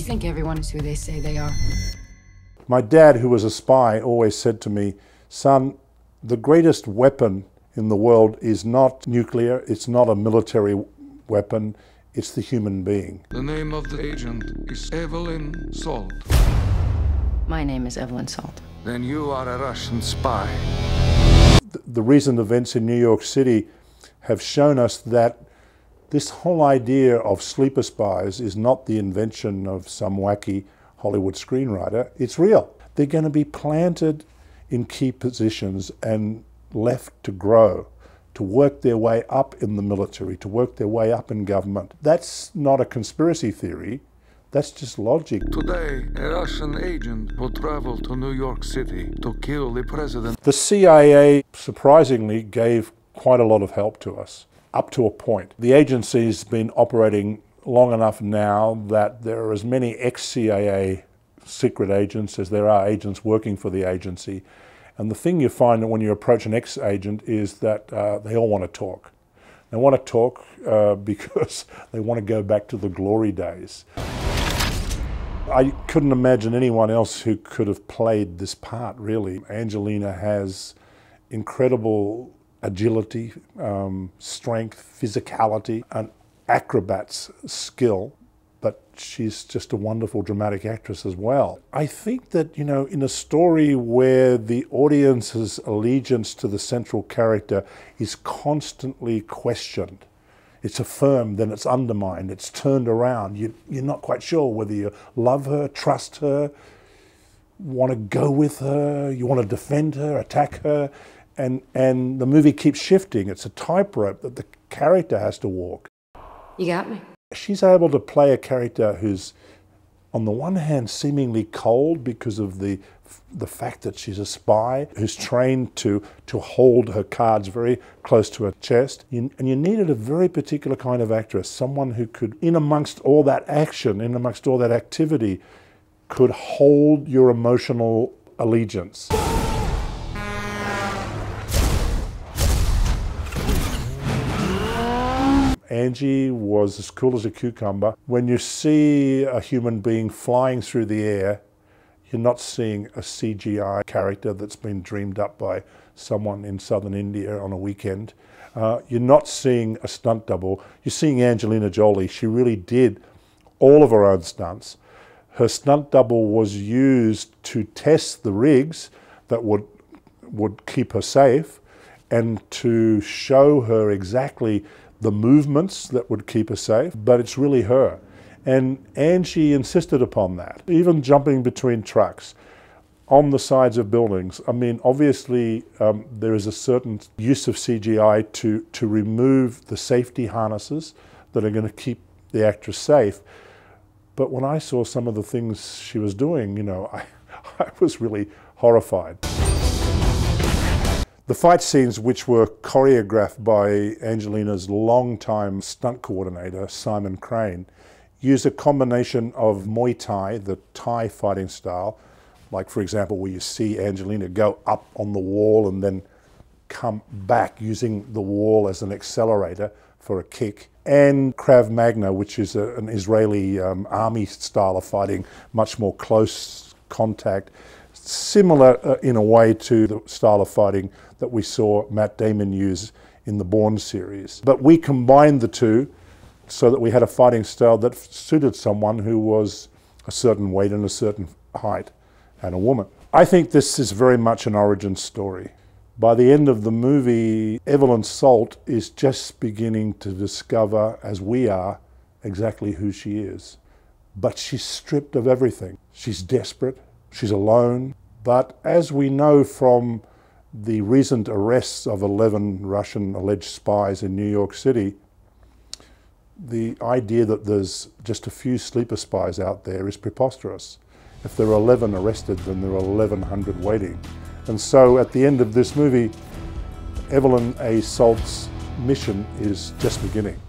think everyone is who they say they are? My dad, who was a spy, always said to me, son, the greatest weapon in the world is not nuclear, it's not a military weapon, it's the human being. The name of the agent is Evelyn Salt. My name is Evelyn Salt. Then you are a Russian spy. The recent events in New York City have shown us that this whole idea of sleeper spies is not the invention of some wacky Hollywood screenwriter. It's real. They're going to be planted in key positions and left to grow, to work their way up in the military, to work their way up in government. That's not a conspiracy theory. That's just logic. Today, a Russian agent will travel to New York City to kill the president. The CIA, surprisingly, gave quite a lot of help to us, up to a point. The agency's been operating long enough now that there are as many ex-CIA secret agents as there are agents working for the agency. And the thing you find when you approach an ex-agent is that they all want to talk. They want to talk because they want to go back to the glory days. I couldn't imagine anyone else who could have played this part, really. Angelina has incredible agility, strength, physicality, an acrobat's skill, but she's just a wonderful dramatic actress as well. I think that, you know, in a story where the audience's allegiance to the central character is constantly questioned, it's affirmed, then it's undermined, it's turned around. You're not quite sure whether you love her, trust her, want to go with her, you want to defend her, attack her, and the movie keeps shifting. It's a tightrope that the character has to walk. You got me. She's able to play a character who's, on the one hand, seemingly cold because of the fact that she's a spy, who's trained to hold her cards very close to her chest. And you needed a very particular kind of actress, someone who could, in amongst all that action, in amongst all that activity, could hold your emotional allegiance. Angie was as cool as a cucumber. When you see a human being flying through the air, you're not seeing a CGI character that's been dreamed up by someone in southern India on a weekend. You're not seeing a stunt double. You're seeing Angelina Jolie. She really did all of her own stunts. Her stunt double was used to test the rigs that would keep her safe and to show her exactly the movements that would keep her safe, but it's really her. And Angie insisted upon that, even jumping between trucks, on the sides of buildings. I mean, obviously, there is a certain use of CGI to remove the safety harnesses that are going to keep the actress safe. But when I saw some of the things she was doing, you know, I was really horrified. The fight scenes, which were choreographed by Angelina's longtime stunt coordinator, Simon Crane, use a combination of Muay Thai, the Thai fighting style, like for example where you see Angelina go up on the wall and then come back using the wall as an accelerator for a kick, and Krav Maga, which is an Israeli army style of fighting, much more close contact, similar in a way to the style of fighting that we saw Matt Damon use in the Bourne series. But we combined the two so that we had a fighting style that suited someone who was a certain weight and a certain height, and a woman. I think this is very much an origin story. By the end of the movie, Evelyn Salt is just beginning to discover, as we are, exactly who she is. But she's stripped of everything. She's desperate, she's alone, but as we know from the recent arrests of 11 Russian alleged spies in New York City, the idea that there's just a few sleeper spies out there is preposterous. If there are 11 arrested, then there are 1,100 waiting. And so at the end of this movie, Evelyn A. Salt's mission is just beginning.